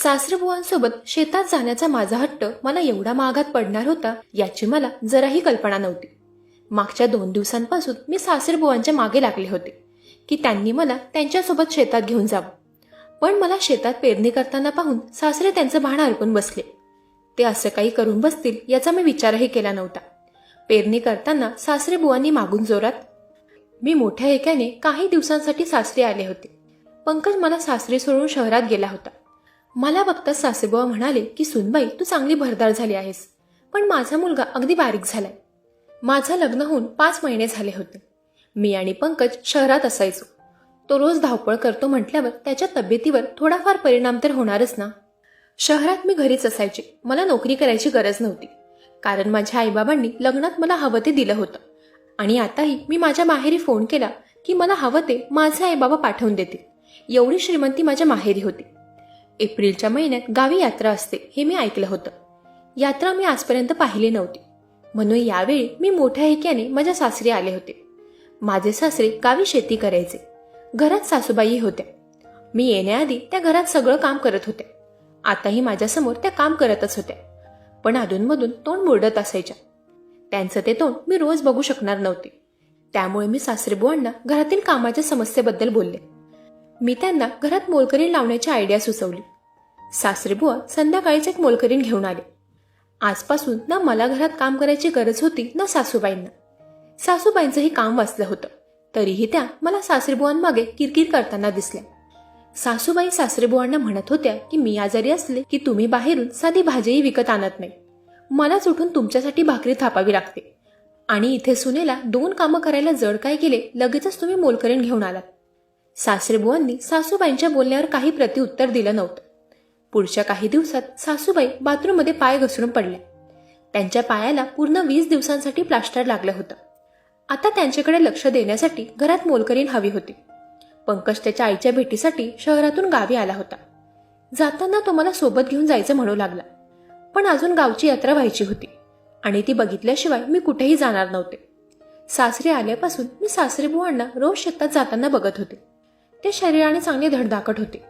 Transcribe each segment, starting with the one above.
सासरबुवांसोबत शेतात जाण्याचा माझा हट्ट मला एवढा महागात पडणार होता याची मला जराही कल्पना नव्हती. मागच्या 2 दिवसांपासून मी सासरबुवांच्या मागे लागले होते की त्यांनी मला त्यांच्यासोबत शेतात घेऊन जावं. पण मला शेतात पेरणी करताना पाहून सासरे त्यांचं भान हरपून बसले. ते असं काही करून बसतील याचा मी विचारही केला नव्हता. पेरणी करताना सासरेबुवांनी मागून जोरात, मी मोठ्या एकाने काही दिवसांसाठी सासरी आले होते. पंकज मला सासरी सोडून शहरात गेला होता. मला बघताच सासरेबुवा म्हणाले की सुनबाई, तू चांगली भरदार झाली आहेस, पण माझा मुलगा अगदी बारीक झालाय. माझं लग्न होऊन 5 महिने झाले होते. मी आणि पंकज शहरात असायचो. तो रोज धावपळ करतो म्हटल्यावर त्याच्या तब्येतीवर थोडाफार परिणाम तर होणारच ना. शहरात मी घरीच असायचे. मला नोकरी करायची गरज नव्हती, कारण माझ्या आईबाबांनी लग्नात मला हवं ते दिलं होतं. आणि आताही मी माझ्या माहेरी फोन केला की मला हवं ते माझे आईबाबा पाठवून देतील, एवढी श्रीमंती माझ्या माहेरी होती. एप्रिलच्या महिन्यात गावी यात्रा असते हे मी ऐकलं होतं. यात्रा मी आजपर्यंत पाहिली नव्हती, म्हणून यावेळी मी मोठ्या हेक्याने माझ्या सासरी आले होते. माझे सासरे गावी शेती करायचे. घरात सासूबाई होत्या. मी येण्याआधी त्या घरात सगळं काम करत होत्या. आताही माझ्यासमोर त्या काम करतच होत्या, पण अधूनमधून तोंड मुरडत असायच्या. त्यांचं ते तोंड मी रोज बघू शकणार नव्हते. त्यामुळे मी सासरेबुवांना घरातील कामाच्या समस्येबद्दल बोलले. मी त्यांना घरात मोलकरीण लावण्याची आयडिया सुचवली. सासरेबुवा संध्याकाळीच एक मोलकरीण घेऊन आले. आजपासून ना मला घरात काम करायची गरज होती ना सासूबाईंना. सासूबाईंचंही काम वाचलं होतं, तरीही त्या मला सासरेबुवांमागे किरकिर करताना दिसल्या. सासूबाई सासरेबुवांना म्हणत होत्या की मी आजारी असले की तुम्ही बाहेरून साधी भाजीही विकत आणत नाही. मलाच उठून तुमच्यासाठी भाकरी थापावी लागते, आणि इथे सुनेला 2 कामं करायला जड काय गेले, लगेचच तुम्ही मोलकरीण घेऊन आलात. सासरेबुवांनी सासूबाईंच्या बोलण्यावर काही प्रतिउत्तर दिलं नव्हतं. पुढच्या काही दिवसात सासूबाई बाथरूममध्ये पाय घसरून पडल्या. त्यांच्या पायाला पूर्ण 20 दिवसांसाठी प्लास्टर लागलं होतं. आता त्यांच्याकडे लक्ष देण्यासाठी घरात मोलकरीण हवी होती. पंकज त्याच्या आईच्या भेटीसाठी शहरातून गावी आला होता. जाताना तो मला सोबत घेऊन जायचं म्हणू लागला, पण अजून गावची यात्रा व्हायची होती आणि ती बघितल्याशिवाय मी कुठेही जाणार नव्हते. सासरे आल्यापासून मी सासरेबुवांना रोज शेतात जाताना बघत होते. ते शरीराने चांगले धडधाकट होते.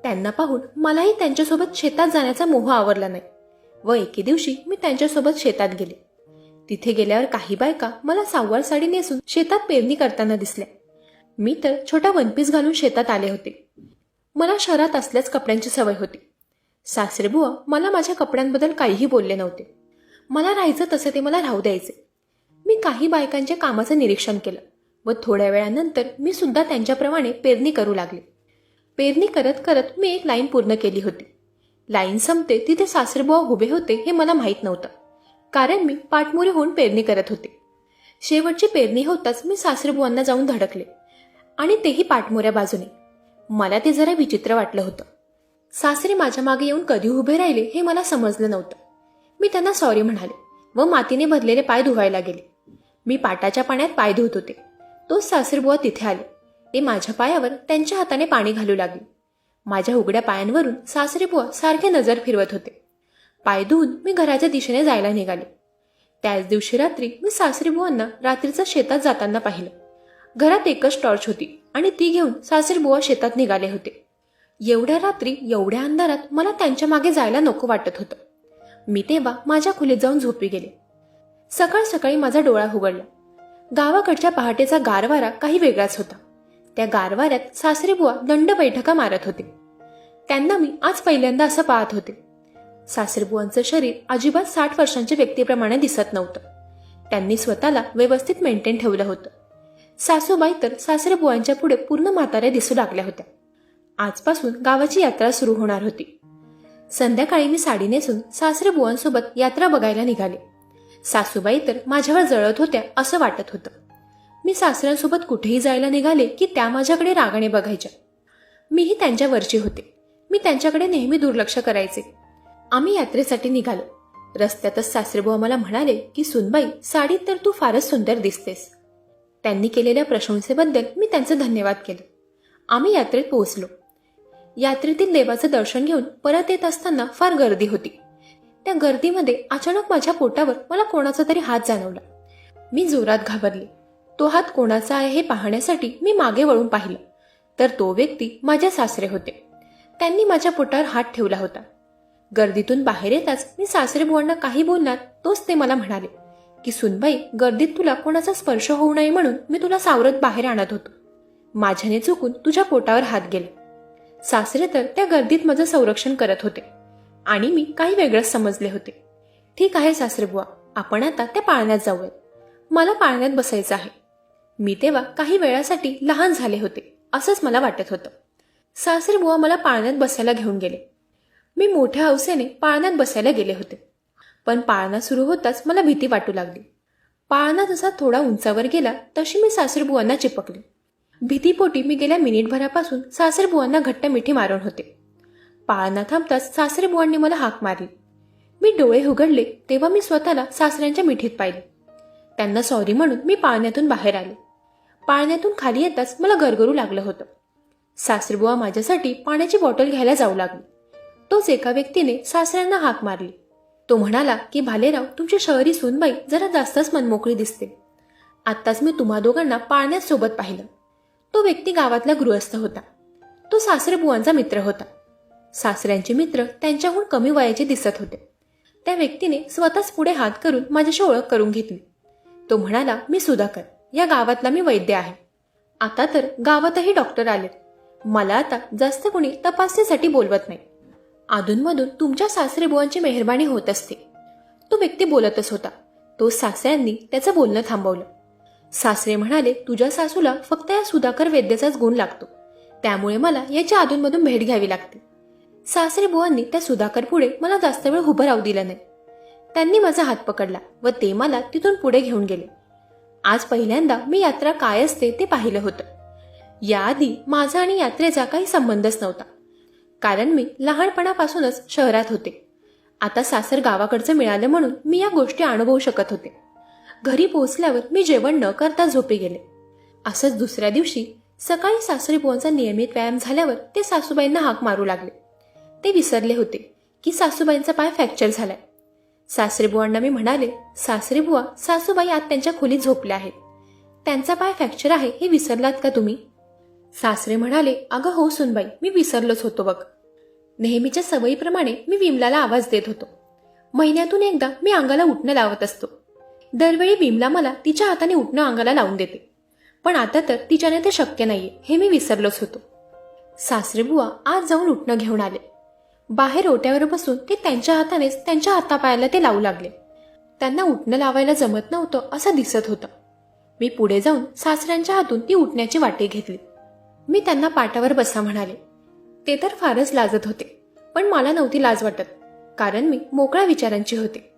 त्यांना पाहून मलाही त्यांच्यासोबत शेतात जाण्याचा मोह आवरला नाही व एके दिवशी मी त्यांच्यासोबत शेतात गेले. तिथे गेल्यावर काही बायका मला सहावार साडी नेसून शेतात पेरणी करताना दिसल्या. मी तर छोटा वनपीस घालून शेतात आले होते. मला शहरात असल्याच कपड्यांची सवय होती. सासरेबुवा मला माझ्या कपड्यांबद्दल काहीही बोलले नव्हते. मला राहायचं तसं ते मला राहू द्यायचे. मी काही बायकांच्या कामाचं निरीक्षण केलं व थोड्या वेळानंतर मी सुद्धा त्यांच्याप्रमाणे पेरणी करू लागले. पेरणी करत करत मी एक लाईन पूर्ण केली होती. लाईन संपते तिथे सासरेबुवा उभे होते हे मला माहीत नव्हतं, कारण मी पाठमोरी होऊन पेरणी करत होते. शेवटची पेरणी होताच मी सासरेबुवांना जाऊन धडकले, आणि तेही पाठमोऱ्या बाजूने. मला ते जरा विचित्र वाटलं होतं. सासरे माझ्या मागे येऊन कधी उभे राहिले हे मला समजलं नव्हतं. मी त्यांना सॉरी म्हणाले व मातीने भरलेले पाय धुवायला गेले. मी पाटाच्या पाण्यात पाय धुत होते. तोच सासरेबुवा तिथे आले. ते माझ्या पायावर त्यांच्या हाताने पाणी घालू लागले. माझ्या उघड्या पायांवरून सासरेबुवा सारखे नजर फिरवत होते. पाय धुवून मी घराच्या दिशेने जायला निघाले. त्याच दिवशी रात्री मी सासरेबुवांना रात्रीचं शेतात जाताना पाहिलं. घरात एकच टॉर्च होती आणि ती घेऊन सासरेबुवा शेतात निघाले होते. एवढ्या रात्री एवढ्या अंधारात मला त्यांच्या मागे जायला नको वाटत होतं. मी तेव्हा माझ्या खोलीत जाऊन झोपी गेले. सकाळ सकाळी माझा डोळा उघडला. गावाकडच्या पहाटेचा गारवारा काही वेगळाच होता. त्या गारवाऱ्यात सासरेबुवा दंड बैठका मारत होते. त्यांना मी आज पहिल्यांदा असं पाहत होते. सासरेबुवांचं शरीर अजिबात 60 वर्षांच्या व्यक्तीप्रमाणे दिसत नव्हतं. त्यांनी स्वतःला व्यवस्थित मेंटेन ठेवलं होतं. सासूबाई तर सासरेबुवांच्या पुढे पूर्ण म्हाताऱ्या दिसू लागल्या होत्या. आजपासून गावाची यात्रा सुरू होणार होती. संध्याकाळी मी साडी नेसून सासरेबुवांसोबत यात्रा बघायला निघाले. सासूबाई तर माझ्यावर जळत होत्या असं वाटत होतं. मी सासऱ्यांसोबत कुठेही जायला निघाले की त्या माझ्याकडे रागाने बघायच्या. मीही त्यांच्यावरची होते. मी त्यांच्याकडे नेहमी दुर्लक्ष करायचे. आम्ही यात्रेसाठी निघालो. रस्त्यातच सासरेबुवा मला म्हणाले की सुनबाई, साडीत तर तू फारच सुंदर दिसतेस. त्यांनी केलेल्या प्रशंसेबद्दल मी त्यांचं धन्यवाद केलं. आम्ही यात्रेत पोहोचलो. यात्रेतील देवाचं दर्शन घेऊन परत येत असताना फार गर्दी होती. त्या गर्दीमध्ये अचानक माझ्या पोटावर मला कोणाचा तरी हात जाणवला. मी जोरात घाबरले. तो हात कोणाचा आहे हे पाहण्यासाठी मी मागे वळून पाहिलं, तर तो व्यक्ती माझे सासरे होते. त्यांनी माझ्या पोटावर हात ठेवला होता. गर्दीतून बाहेर येताच मी सासरेबुवांना काही बोलणार तोच ते मला म्हणाले की सुनबाई, गर्दीत तुला कोणाचा स्पर्श होऊ नये म्हणून मी तुला सावरत बाहेर आणत होतो. माझ्याने चुकून तुझ्या पोटावर हात गेले. सासरे तर त्या गर्दीत माझं संरक्षण करत होते आणि मी काही वेगळंच समजले होते. ठीक आहे सासरेबुवा, आपण आता त्या पाळण्यात जाऊया. मला पाळण्यात बसायचं आहे. मी तेव्हा काही वेळासाठी लहान झाले होते असंच मला वाटत होतं. सासरेबुवा मला पाळण्यात बसायला घेऊन गेले. मी मोठ्या हौसेने पाळण्यात बसायला गेले होते. पण पाळणा सुरू होताच मला भीती वाटू लागली. पाळणा जसा थोडा उंचावर गेला तशी मी सासरेबुवांना चिपकले. भीतीपोटी मी गेल्या मिनिटभरापासून सासरेबुवांना घट्ट मिठी मारून होते. पाळणा थांबताच सासरेबुवांनी मला हाक मारली. मी डोळे उघडले तेव्हा मी स्वतःला सासऱ्यांच्या मिठीत पाहिले. त्यांना सॉरी म्हणून मी पाळण्यातून बाहेर आले. पाळण्यातून खाली येताच मला गरगरू लागलं होतं. सासरेबुवा माझ्यासाठी पाण्याची बॉटल घ्यायला जाऊ लागले. तोच एका व्यक्तीने सासऱ्यांना हाक मारली. तो म्हणाला की भालेराव, तुमची शहरी सूनबाई जरा जास्तच मनमोकळी दिसते. आत्ताच मी तुम्हा दोघांना पाळण्यात सोबत पाहिलं. तो व्यक्ती गावातला गृहस्थ होता. तो सासरेबुवांचा मित्र होता. सासऱ्यांचे मित्र त्यांच्याहून कमी वयाचे दिसत होते. त्या व्यक्तीने स्वतःच पुढे हात करून माझ्याशी ओळख करून घेतली. तो म्हणाला, मी सुधाकर, या गावातला मी वैद्य आहे. आता तर गावातही डॉक्टर आलेत. मला आता जास्त कोणी तपासणीसाठी बोलवत नाही. अधूनमधून तुमच्या सासरेबुवांची मेहरबानी होत असते. तो व्यक्ती बोलतच होता. तो सासऱ्यांनी त्याचं बोलणं थांबवलं. सासरे म्हणाले, तुझ्या सासूला फक्त या सुधाकर वैद्याचाच गुण लागतो, त्यामुळे मला याची अधूनमधून भेट घ्यावी लागते. सासरेबुवांनी त्या सुधाकर पुढे मला जास्त वेळ उभं राहू दिलं नाही. त्यांनी माझा हात पकडला व ते मला तिथून पुढे घेऊन गेले. आज पहिल्यांदा मी यात्रा काय असते ते पाहिलं होतं. याआधी माझा आणि यात्रेचा काही संबंधच नव्हता, कारण मी लहानपणापासूनच शहरात होते. आता सासर गावाकडचं मिळालं म्हणून मी या गोष्टी अनुभवू शकत होते. घरी पोहोचल्यावर मी जेवण न करता झोपी गेले. असंच दुसऱ्या दिवशी सकाळी सासरेबुवांचा नियमित व्यायाम झाल्यावर ते सासूबाईंना हाक मारू लागले. ते विसरले होते की सासूबाईंचा पाय फ्रॅक्चर झालाय. सासरेबुवांना मी म्हणाले, सासरेबुवा, सासूबाई आत त्यांच्या खोलीत झोपल्या आहेत. त्यांचा पाय फ्रॅक्चर आहे हे विसरलात का तुम्ही? सासरे म्हणाले, अगं हो सुनबाई, मी विसरलोच होतो बघ. नेहमीच्या सवयीप्रमाणे मी विमलाला आवाज देत होतो. महिन्यातून एकदा मी अंगाला उठणं लावत असतो. दरवेळी विमला मला तिच्या हाताने उठणं अंगाला लावून देते, पण आता तर तिच्याने ते शक्य नाहीये हे मी विसरलोच होतो. सासरेबुवा आज जाऊन उठणं घेऊन आले. बाहेर ओट्यावर बसून ते त्यांच्या हातानेच त्यांच्या हातापायाला ते लावू लागले. त्यांना उठणं लावायला जमत नव्हतं असं दिसत होतं. मी पुढे जाऊन सासऱ्यांच्या हातून ती उठण्याची वाटी घेतली. मी त्यांना पाटावर बसा म्हणाले. ते तर फारच लाजत होते, पण मला नव्हती लाज वाटत, कारण मी मोकळ्या विचारांची होते.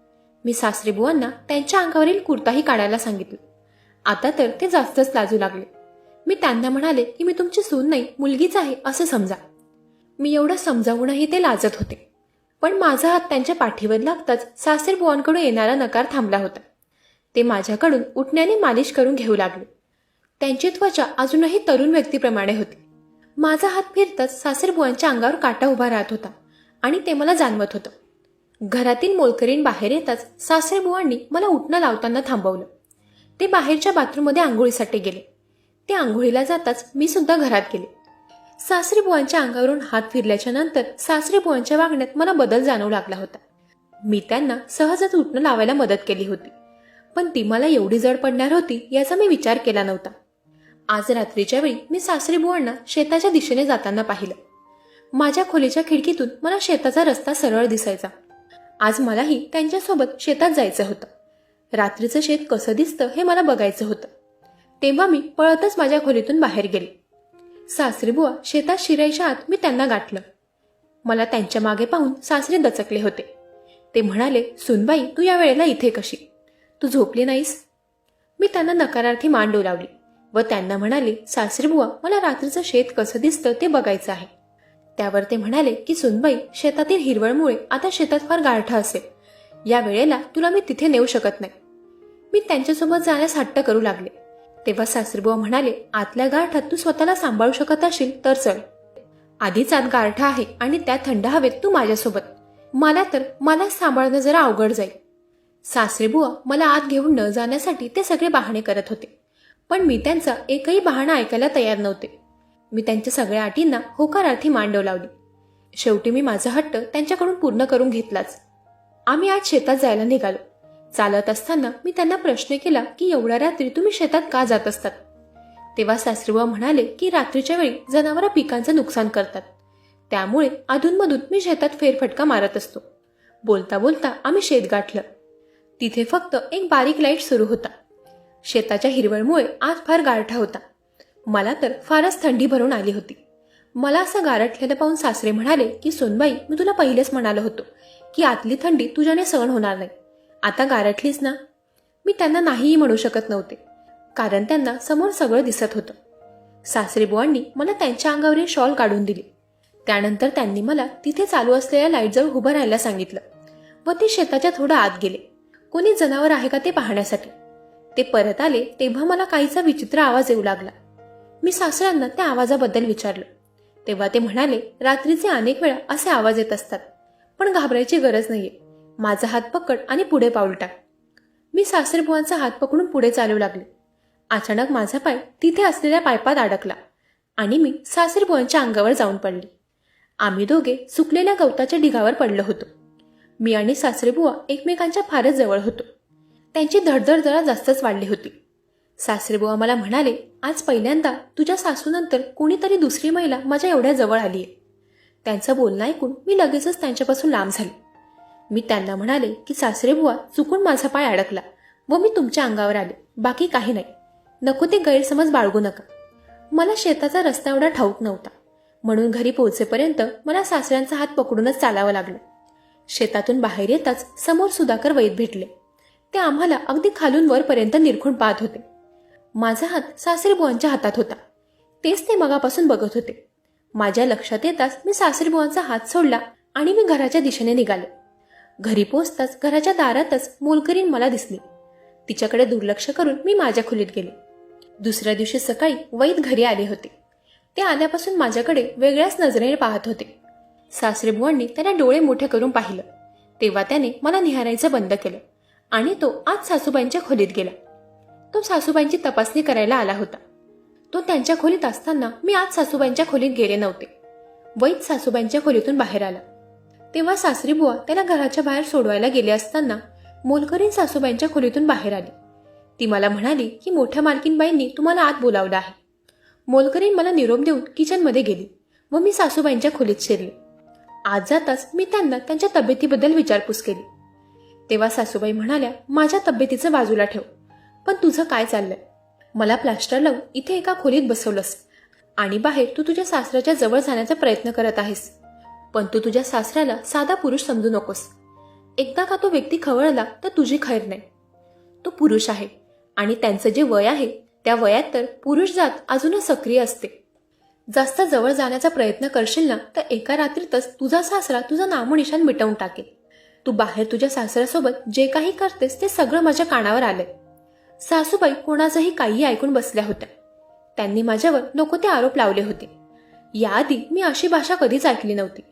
मी सासरेबुवांना त्यांच्या अंगावरील कुर्ताही काढायला सांगितलं. आता तर ते जास्तच लाजू लागले. मी त्यांना म्हणाले की मी तुमची सून नाही, मुलगीच आहे असं समजा. मी एवढं समजावूनही ते लाजत होते, पण माझा हात त्यांच्या पाठीवर लागताच सासरेबुवांकडून येणारा नकार थांबला होता. ते माझ्याकडून उठण्याने मालिश करून घेऊ लागले. त्यांची त्वचा अजूनही तरुण व्यक्तीप्रमाणे होती. माझा हात फिरताच सासरेबुवांच्या अंगावर काटा उभा राहत होता आणि ते मला जाणवत होतं. घरातील मोलकरीण बाहेर येताच सासरेबुवांनी मला उठणं लावताना थांबवलं. ते बाहेरच्या बाथरूममध्ये आंघोळीसाठी गेले. ते आंघोळीला जाताच मी सुद्धा घरात गेले. सासरेबुवांच्या अंगावरून हात फिरल्याच्या नंतर सासरेबुवांच्या वागण्यात मला बदल जाणवू लागला होता. मी त्यांना सहजच उठणं लावायला मदत केली होती, पण ती मला एवढी जड पडणार होती याचा मी विचार केला नव्हता. आज रात्रीच्या वेळी मी सासरेबुवांना शेताच्या दिशेने जाताना पाहिलं. माझ्या खोलीच्या खिडकीतून मला शेताचा रस्ता सरळ दिसायचा. आज मलाही त्यांच्यासोबत शेतात जायचं होतं. रात्रीचं शेत कसं दिसतं हे मला बघायचं होतं. तेव्हा मी पळतच माझ्या खोलीतून बाहेर गेले. सासरेबुवा शेतात शिरायच्या आत मी त्यांना गाठलं. मला त्यांच्या मागे पाहून सासरे दचकले होते. ते म्हणाले, सुनबाई, तू या वेळेला इथे कशी? तू झोपली नाहीस? मी त्यांना नकारार्थी मान डोलावली व त्यांना म्हणाले, सासरेबुवा, मला रात्रीचं शेत कसं दिसतं ते बघायचं आहे. त्यावर ते म्हणाले की सुनबाई, शेतातील हिरवळमुळे आता शेतात फार गारठा असेल. या वेळेला तुला मी तिथे नेऊ शकत नाही. मी त्यांच्यासोबत जाण्यास हट्ट करू लागले. तेव्हा सासरेबुवा म्हणाले, आतल्या गारठात तू स्वतःला सांभाळू शकत असशील तर चल. आधीच आत गारठा आहे आणि त्या थंड हवेत तू माझ्यासोबत. मला सांभाळणं जरा अवघड जाईल. सासरेबुवा मला आत घेऊन न जाण्यासाठी ते सगळे बहाणे करत होते, पण मी त्यांचा एकही बहाणा ऐकायला तयार नव्हते. मी त्यांच्या सगळ्या अटींना होकारार्थी मान डोलावली. शेवटी मी माझा हट्ट त्यांच्याकडून पूर्ण करून घेतलाच. आम्ही आज शेतात जायला निघालो. चालत असताना मी त्यांना प्रश्न केला की एवढ्या रात्री तुम्ही शेतात का जात असतात. तेव्हा सासरेबुवा म्हणाले की रात्रीच्या वेळी जनावरं पिकांचं नुकसान करतात, त्यामुळे अधूनमधून मी शेतात फेरफटका मारत असतो. बोलता बोलता आम्ही शेत गाठलं. तिथे फक्त एक बारीक लाईट सुरू होता. शेताच्या हिरवळमुळे आज फार गारठा होता. मला तर फारच थंडी भरून आली होती. मला असं गारठलेलं पाहून सासरे म्हणाले की सोनबाई, मी तुला पहिलेच म्हणालो होतो की आतली थंडी तुझ्याने सहन होणार नाही. आता गारठलीस ना. मी त्यांना नाहीही म्हणू शकत नव्हते, कारण त्यांना समोर सगळं दिसत होतं. सासरेबुवांनी मला त्यांच्या अंगावरील शॉल काढून दिली. त्यानंतर त्यांनी मला तिथे चालू असलेल्या लाईटजवळ उभं राहायला सांगितलं व ते शेताच्या थोडं आत गेले, कोणी जनावर आहे का ते पाहण्यासाठी. ते परत आले तेव्हा मला काहीसा विचित्र आवाज येऊ लागला. मी सासऱ्यांना त्या आवाजाबद्दल विचारलं. तेव्हा ते म्हणाले, रात्रीचे अनेक वेळा असे आवाज येत असतात, पण घाबरायची गरज नाहीये. माझा हात पकड आणि पुढे पाऊल टाक. मी सासरेबुवांचा हात पकडून पुढे चालू लागले. अचानक माझा पाय तिथे असलेल्या पाईपात अडकला आणि मी सासरेबुवांच्या अंगावर जाऊन पडले. आम्ही दोघे सुकलेल्या गवताच्या ढिगावर पडलो होतो. मी आणि सासरेबुवा एकमेकांच्या फारच जवळ होतो. त्यांची धडधड जरा जास्तच वाढली होती. सासरेबुवा मला म्हणाले, आज पहिल्यांदा तुझ्या सासूनंतर कोणीतरी दुसरी महिला माझ्या एवढ्या जवळ आलीये. त्यांचं बोलणं ऐकून मी लगेचच त्यांच्यापासून लांब झाले. मी त्यांना म्हणाले की सासरेबुवा, चुकून माझा पाय अडकला व मी तुमच्या अंगावर आले, बाकी काही नाही. नको ते गैरसमज बाळगू नका. मला शेताचा रस्ता एवढा ठाऊक नव्हता, म्हणून घरी पोहोचेपर्यंत मला सासऱ्यांचा हात पकडूनच चालावं लागलं. शेतातून बाहेर येताच समोर सुधाकर वैद भेटले. ते आम्हाला अगदी खालून वरपर्यंत निरखून पाहत होते. माझा हात सासरेबुवांच्या हातात होता. तेच ते मगापासून बघत होते. माझ्या लक्षात येताच मी सासरेबुवांचा हात सोडला आणि मी घराच्या दिशेने निघाले. घरी पोहोचताच घराच्या दारातच मोलकरीण मला दिसली. तिच्याकडे दुर्लक्ष करून मी माझ्या खोलीत गेले. दुसऱ्या दिवशी सकाळी वैद घरी आले होते. ते आल्यापासून माझ्याकडे वेगळ्याच नजरेने पाहत होते. सासरेबुवांनी त्याला डोळे मोठे करून पाहिलं. तेव्हा त्याने मला निहारायचं बंद केलं आणि तो आज सासूबाईंच्या खोलीत गेला. तो सासूबाईंची तपासणी करायला आला होता. तो त्यांच्या खोलीत असताना मी आज सासूबाईंच्या खोलीत गेले नव्हते. वैद सासूबाईंच्या खोलीतून बाहेर आला. तेव्हा सासरीबुवा त्याला घराच्या बाहेर सोडवायला गेले असताना मोलकरीण सासूबाईंच्या खोलीतून बाहेर आली. ती मला म्हणाली की मोठ्या मालकीनबाईंनी तुम्हाला आत बोलावलं आहे. मोलकरीण मला निरोप देऊन किचनमध्ये गेली व मी सासूबाईंच्या खोलीत शिरले. आज जाताच मी त्यांना त्यांच्या तब्येतीबद्दल विचारपूस केली. तेव्हा सासूबाई म्हणाल्या, माझ्या तब्येतीचं बाजूला ठेव, पण तुझं काय चाललंय? मला प्लास्टर लावून इथे एका खोलीत बसवलंस आणि बाहेर तू तुझ्या सासऱ्याच्या जवळ जाण्याचा प्रयत्न करत आहेस. पण तू तुझ्या सासऱ्याला साधा पुरुष समजू नकोस. एकदा का तो व्यक्ती खवळला तर तुझी खैर नाही. तो पुरुष आहे आणि त्यांचं जे वय आहे त्या वयात तर पुरुष जात अजूनच सक्रिय असते. जास्त जवळ जाण्याचा प्रयत्न करशील ना तर एका रात्रीतच तुझा सासरा तुझं नामोनिशाण मिटवून टाकेल. तू बाहेर तुझ्या सासऱ्यासोबत जे काही करतेस ते सगळं माझ्या कानावर आलंय. सासूबाई कोणाचंही काही ऐकून बसल्या होत्या. त्यांनी माझ्यावर नको ते आरोप लावले होते. याआधी मी अशी भाषा कधीच ऐकली नव्हती.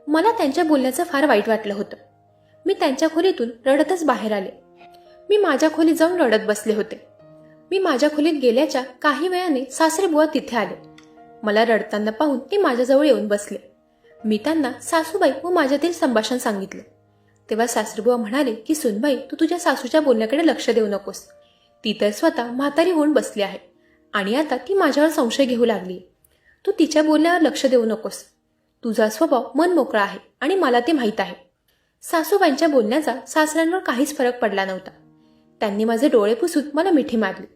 मला त्यांच्या बोलण्याचं फार वाईट वाटलं होतं. मी त्यांच्या खोलीतून रडतच बाहेर आले. मी माझ्या खोलीत जाऊन रडत बसले होते. मी माझ्या खोलीत गेल्याच्या काही वेळाने सासरेबुवा तिथे आले. मला रडताना पाहून ते माझ्याजवळ येऊन बसले. मी त्यांना सासूबाई व माझ्यातील संभाषण सांगितलं. तेव्हा सासरेबुवा म्हणाले की सुनबाई, तू तुझ्या सासूच्या बोलण्याकडे लक्ष देऊ नकोस. ती तर स्वतः म्हातारी होऊन बसली आहे आणि आता ती माझ्यावर संशय घेऊ लागली. तू तिच्या बोलण्यावर लक्ष देऊ नकोस. तुझा स्वभाव मन मोकळा आहे आणि मला ते माहीत आहे. सासूबाईंच्या बोलण्याचा सासऱ्यांवर काहीच फरक पडला नव्हता. त्यांनी माझे डोळे पुसून मला मिठी मारली.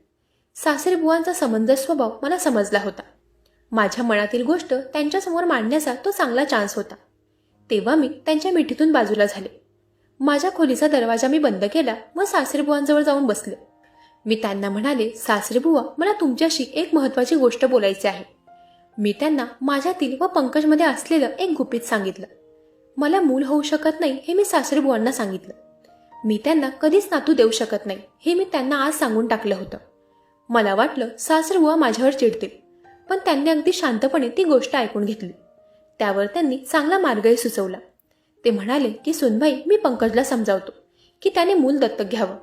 सासरेबुवांचा समंजस स्वभाव मला समजला होता. माझ्या मनातील गोष्ट त्यांच्यासमोर मांडण्याचा तो चांगला चान्स होता. तेव्हा मी त्यांच्या मिठीतून बाजूला झाले. माझ्या खोलीचा दरवाजा मी बंद केला व सासरेबुवांजवळ जाऊन बसले. मी त्यांना म्हणाले, सासरेबुवा, मला तुमच्याशी एक महत्त्वाची गोष्ट बोलायची आहे. मी त्यांना माझ्यातील व पंकजमध्ये असलेलं एक गुपित सांगितलं. मला मूल होऊ शकत नाही हे मी सासरेबुवांना सांगितलं. मी त्यांना कधीच नातू देऊ शकत नाही हे मी त्यांना आज सांगून टाकलं होतं. मला वाटलं सासरेबुवा माझ्यावर चिडतील, पण त्यांनी अगदी शांतपणे ती गोष्ट ऐकून घेतली. त्यावर त्यांनी चांगला मार्गही सुचवला. ते म्हणाले की सुनबाई, मी पंकजला समजावतो की त्याने मूल दत्तक घ्यावं.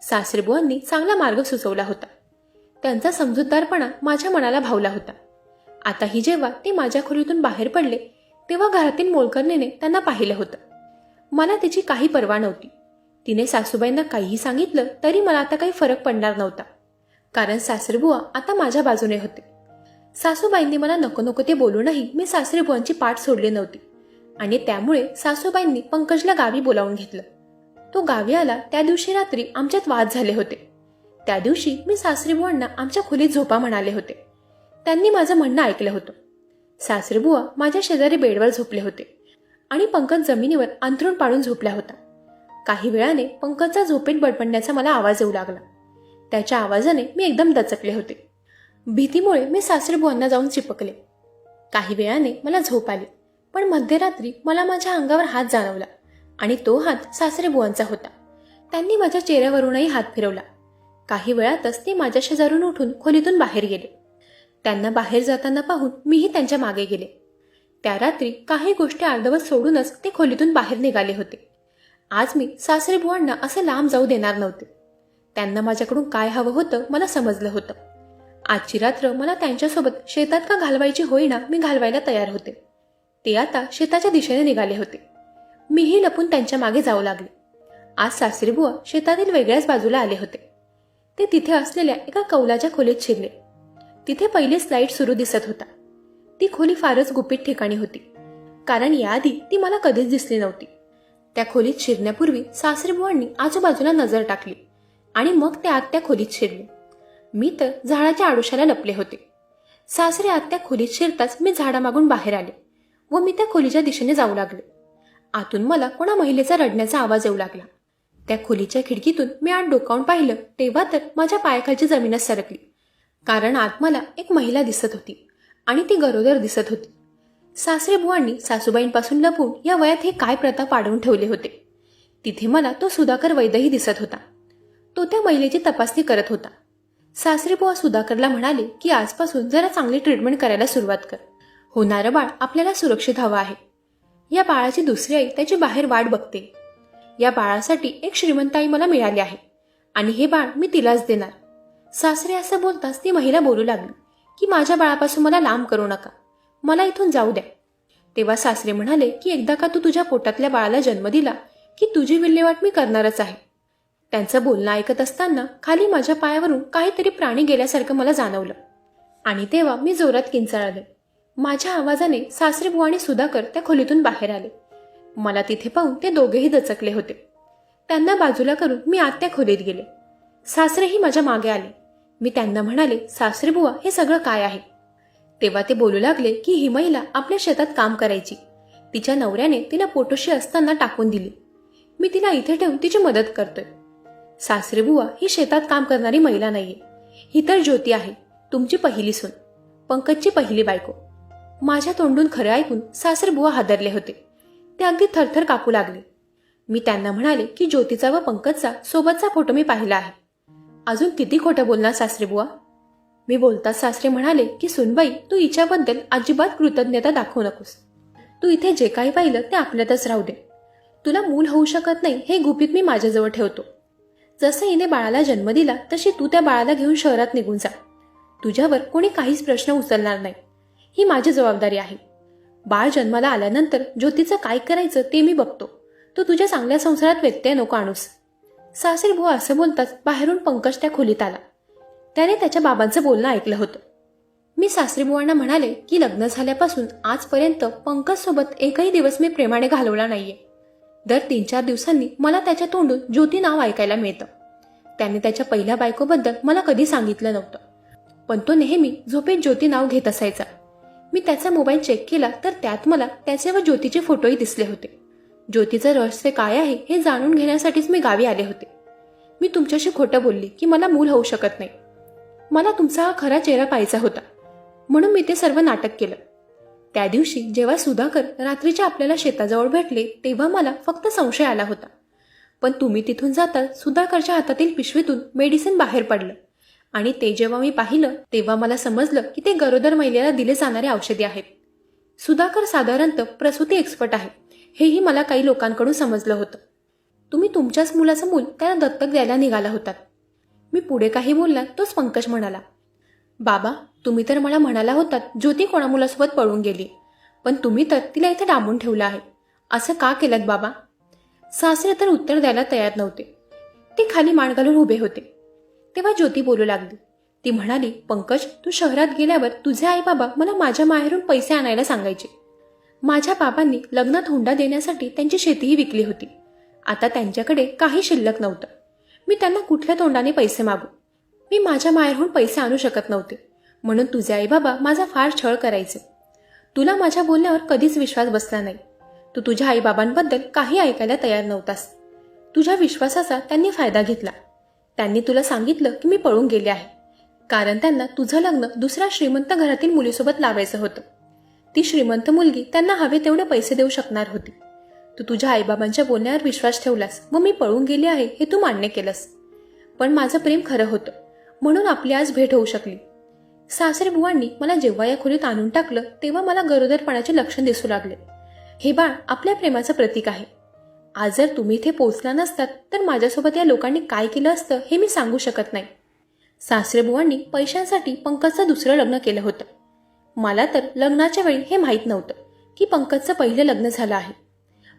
सासरेबुवांनी चांगला मार्ग सुचवला होता. त्यांचा समजूतदारपणा माझ्या मनाला भावला होता. आताही जेव्हा ते माझ्या खोलीतून बाहेर पडले तेव्हा घरातील मोलकरणीने त्यांना पाहिलं होतं. मला त्याची काही पर्वा नव्हती. तिने सासूबाईंना काहीही सांगितलं तरी मला आता काही फरक पडणार नव्हता, कारण सासरेबुवा आता माझ्या बाजूने होते. सासूबाईंनी मला नको नको ते बोलूनही मी सासरेबुवांची पाठ सोडली नव्हती आणि त्यामुळे सासूबाईंनी पंकजला गावी बोलावून घेतलं. तो गावी आला त्या दिवशी रात्री आमच्यात वाद झाले होते. त्या दिवशी मी सासरेबुवांना आमच्या खोलीत झोपा म्हणाले होते. त्यांनी माझं म्हणणं ऐकलं होतं. सासरेबुवा माझ्या शेजारी बेडवर झोपले होते आणि पंकज जमिनीवर अंथरूण पाडून झोपला होता. काही वेळाने पंकजचा झोपेत बडबडण्याचा मला आवाज येऊ लागला. त्याच्या आवाजाने मी एकदम दचकले होते. भीतीमुळे मी सासरेबुवांना जाऊन चिपकले. काही वेळाने मला झोप आली, पण मध्यरात्री मला माझ्या अंगावर हात जाणवला आणि तो हात सासरेबुवांचा होता. त्यांनी माझ्या चेहऱ्यावरूनही हात फिरवला. काही वेळातच ते माझ्या शेजारून उठून खोलीतून बाहेर गेले. त्यांना बाहेर जाताना पाहून मीही त्यांच्या मागे गेले. त्या रात्री काही गोष्टी अर्धवट सोडूनच ते खोलीतून बाहेर निघाले होते. आज मी सासरेबुवांना असं लांब जाऊ देणार नव्हते. त्यांना माझ्याकडून काय हवं होतं मला समजलं होतं. आजची रात्र मला त्यांच्यासोबत शेतात का घालवायची होईना मी घालवायला तयार होते. ते आता शेताच्या दिशेने निघाले होते. मीही लपून त्यांच्या मागे जाऊ लागले. आज सासरेबुवा शेतातील वेगळ्याच बाजूला आले होते. ते तिथे असलेल्या एका कौलाच्या खोलीत शिरले. तिथे पहिली स्लाईड सुरू दिसत होता. ती खोली फारच गुपित ठिकाणी होती, कारण याआधी ती मला कधीच दिसली नव्हती. त्या खोलीत शिरण्यापूर्वी सासरेबुवांनी आजूबाजूला नजर टाकली आणि मग ते आत त्या खोलीत शिरले. मी तर झाडाच्या आडोशाला लपले होते. सासरे आत त्या खोलीत शिरताच मी झाडामागून बाहेर आले व मी त्या खोलीच्या दिशेने जाऊ लागले. आतून मला कोणा महिलेचा रडण्याचा आवाज येऊ लागला. त्या खोलीच्या खिडकीतून मी आत डोकावून पाहिलं तेव्हा तर माझ्या पायाखालची जमीनच सरकली, कारण आत मला एक महिला दिसत होती आणि ती गरोदर दिसत होती. सासरेबुवांनी सासूबाईंपासून लपून या वयात हे काय प्रथा पाडवून ठेवले होते. तिथे मला तो सुधाकर वैद्यही दिसत होता. तो त्या महिलेची तपासणी करत होता. सासरेबुवा सुधाकरला म्हणाले की आजपासून जरा चांगली ट्रीटमेंट करायला सुरुवात कर. होणारं बाळ आपल्याला सुरक्षित हवं आहे. या बाळाची दुसरी आई त्याची बाहेर वाट बघते. या बाळासाठी एक श्रीमंत आई मला मिळाली आहे आणि हे बाळ मी तिलाच देणार. सासरे असं बोलताच ती महिला बोलू लागली की माझ्या बाळापासून मला लांब करू नका, मला इथून जाऊ द्या. तेव्हा सासरे म्हणाले की एकदा का तू तुझ्या पोटातल्या बाळाला जन्म दिला की तुझी विल्हेवाट मी करणारच आहे. त्यांचं बोलणं ऐकत असताना खाली माझ्या पायावरून काहीतरी प्राणी गेल्यासारखं मला जाणवलं आणि तेव्हा मी जोरात किंचाळले. माझ्या आवाजाने सासरेबुवा आणि सुधाकर त्या खोलीतून बाहेर आले. मला तिथे पाहून ते दोघेही दचकले होते. त्यांना बाजूला करून मी आत त्या खोलीत गेले. सासरेही माझ्या मागे आले. मी त्यांना म्हणाले, सासरेबुवा हे सगळं काय आहे? तेव्हा ते बोलू लागले की ही महिला आपल्या शेतात काम करायची. तिच्या नवऱ्याने तिला पोटोशी असताना टाकून दिली. मी तिला इथे ठेवून तिची मदत करतोय. सासरेबुवा ही शेतात काम करणारी महिला नाहीये. ही तर ज्योती आहे, तुमची पहिली सून, पंकजची पहिली बायको. माझ्या तोंडून खरं ऐकून सासरेबुवा हादरले होते. ते अगदी थरथर कापू लागले. मी त्यांना म्हणाले की ज्योतीचा व पंकजचा सोबतचा फोटो मी पाहिला आहे. अजून किती खोटं बोलणार सासरेबुवा? मी बोलताच सासरे म्हणाले की सुनबाई, तू हिच्याबद्दल अजिबात कृतज्ञता दाखवू नकोस. तू इथे जे काही पाहिलं ते आपल्यातच राहू दे. तुला मूल होऊ शकत नाही हे गुपित मी माझ्याजवळ ठेवतो. जसं हिने बाळाला जन्म दिला तशी तू त्या बाळाला घेऊन शहरात निघून जा. तुझ्यावर कोणी काहीच प्रश्न उचलणार नाही. ही माझी जबाबदारी आहे. बाळ जन्माला आल्यानंतर ज्योतीचं काय करायचं ते मी बघतो. तू तुझ्या चांगल्या संसारात व्यत्यय नको आणूस. सासरेबुवा असं बोलताच बाहेरून पंकज त्या खोलीत आला. त्याने त्याच्या बाबांचं बोलणं ऐकलं होतं. मी सासरेबुवांना म्हणाले की लग्न झाल्यापासून आजपर्यंत पंकज सोबत एकही दिवस मी प्रेमाने घालवला नाहीये. दर 3-4 दिवसांनी मला त्याच्या तोंडून ज्योती नाव ऐकायला मिळतं. त्याने त्याच्या पहिल्या बायकोबद्दल मला कधी सांगितलं नव्हतं, पण तो नेहमी झोपेत ज्योती नाव घेत असायचा. मी त्याचा मोबाईल चेक केला तर त्यात मला त्याचे व ज्योतीचे फोटोही दिसले होते. ज्योतीचं रहस्य काय आहे हे जाणून घेण्यासाठीच मी गावी आले होते. मी तुमच्याशी खोटं बोलली की मला मूल होऊ शकत नाही. मला तुमचा हा खरा चेहरा पाहायचा होता, म्हणून मी ते सर्व नाटक केलं. त्या दिवशी जेव्हा सुधाकर रात्रीच्या आपल्याला शेताजवळ भेटले तेव्हा मला फक्त संशय आला होता. पण तुम्ही तिथून जाताच सुधाकरच्या हातातील पिशवीतून मेडिसिन बाहेर पडलं आणि ते जेव्हा मी पाहिलं तेव्हा मला समजलं की ते गरोदर महिलेला दिले जाणारे औषधी आहेत. सुधाकर साधारणतः प्रसूती एक्सपर्ट आहे हेही मला काही लोकांकडून समजलं होतं. तुम्ही तुमच्याच मुलाचं मूल त्याला दत्तक द्यायला निघाला होतात. मी पुढे काही बोलला तोच पंकज म्हणाला, बाबा तुम्ही तर मला म्हणाला होतात ज्योती कोणा मुलासोबत पळून गेली. पण तुम्ही तर तिला इथे डांबून ठेवलं आहे. असं का केलं बाबा? सासरे तर उत्तर द्यायला तयार नव्हते. ते खाली मान घालून उभे होते. तेव्हा ज्योती बोलू लागली. ती म्हणाली, पंकज, तू शहरात गेल्यावर तुझे आई बाबा मला माझ्या माहेरून पैसे आणायला सांगायचे. माझ्या बाबांनी लग्नात हुंडा देण्यासाठी त्यांची शेतीही विकली होती. आता त्यांच्याकडे काही शिल्लक नव्हतं. मी त्यांना कुठल्या तोंडाने पैसे मागू? मी माझ्या माहेरहून पैसे आणू शकत नव्हते. म्हणून तुझे आई बाबा माझा फार छळ करायचे. तुला माझ्या बोलण्यावर कधीच विश्वास बसला नाही. तू तुझ्या आईबाबांबद्दल काही ऐकायला तयार नव्हतास. तुझ्या विश्वासाचा त्यांनी फायदा घेतला. त्यांनी तुला सांगितलं की मी पळून गेले आहे, कारण त्यांना तुझं लग्न दुसऱ्या श्रीमंत घरातील मुलीसोबत लावायचं होतं. ती श्रीमंत मुलगी त्यांना हवे तेवढे पैसे देऊ शकणार होती. तू तुझ्या आईबाबांच्या बोलण्यावर विश्वास ठेवलास व मी पळून गेले आहे हे तू मान्य केलंस. पण माझं प्रेम खरं होतं, म्हणून आपली आज भेट होऊ शकली. सासरे बुवांनी मला जेव्हा या खोलीत आणून टाकलं तेव्हा मला गरोदरपणाचे लक्षण दिसू लागले. हे बाळ आपल्या प्रेमाचं प्रतीक आहे. आज जर तुम्ही इथे पोहोचला नसतात तर माझ्यासोबत या लोकांनी काय केलं असतं हे मी सांगू शकत नाही. सासरे बुवांनी पैशांसाठी पंकजचं दुसरं लग्न केलं होतं. मला तर लग्नाच्या वेळी हे माहीत नव्हतं की पंकजचं पहिलं लग्न झालं आहे.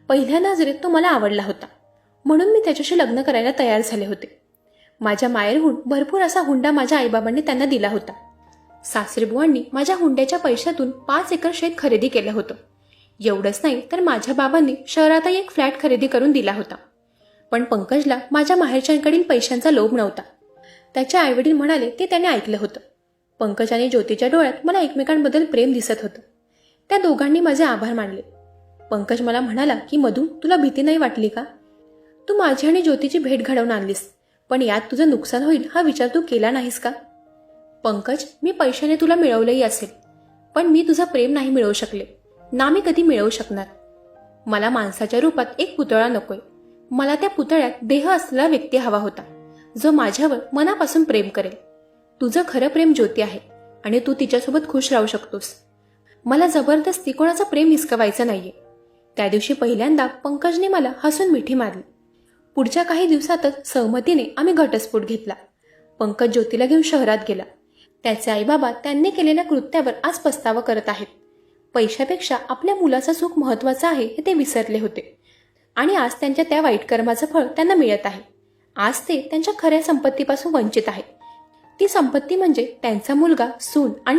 पहिल्या नजरेत तो मला आवडला होता, म्हणून मी त्याच्याशी लग्न करायला तयार झाले होते. माझ्या माहेरहून भरपूर असा हुंडा माझ्या आईबाबांनी त्यांना दिला होता. सासरे बुवांनी माझ्या हुंड्याच्या पैशातून 5 एकर शेत खरेदी केलं होतं. एवढंच नाही तर माझ्या बाबांनी शहरातही एक फ्लॅट खरेदी करून दिला होता. पण पंकजला माझ्या माहेरच्यांकडील पैशांचा लोभ नव्हता. त्याचे आईवडील म्हणाले ते त्याने ऐकलं होतं. पंकज आणि ज्योतीच्या डोळ्यात मला एकमेकांबद्दल प्रेम दिसत होतं. त्या दोघांनी माझे आभार मानले. पंकज मला म्हणाला की मधू, तुला भीती नाही वाटली का? तू माझी आणि ज्योतीची भेट घडवून आणलीस, पण यात तुझं नुकसान होईल हा विचार तू केला नाहीस का? पंकज, मी पैशाने तुला मिळवलंही असेल, पण मी तुझं प्रेम नाही मिळवू शकले ना मी कधी मिळवू शकणार. मला माणसाच्या रूपात एक पुतळा नकोय. मला त्या पुतळ्यात देह असलेला व्यक्ती हवा होता, जो माझ्यावर मनापासून प्रेम करेल. तुझं खरं प्रेम ज्योती आहे आणि तू तिच्यासोबत खुश राहू शकतोस. मला जबरदस्ती कोणाचं प्रेम हिसकवायचं नाहीये. त्या दिवशी पहिल्यांदा पंकजने मला हसून मिठी मारली. पुढच्या काही दिवसातच सहमतीने आम्ही घटस्फोट घेतला. पंकज ज्योतीला घेऊन शहरात गेला. त्याचे आईबाबा त्यांनी केलेल्या कृत्यावर आज पस्तावा करत आहेत. पैशापेक्षा आपल्या मुलाचं सुख महत्वाचं आहे हे ते विसरले होते आणि आज त्यांच्या त्या वाईट कर्माचं फळ त्यांना मिळत आहे. आज ते त्यांच्या खऱ्या संपत्तीपासून वंचित आहे. ती संपत्ती म्हणजे त्यांचा मुलगा, सून आणि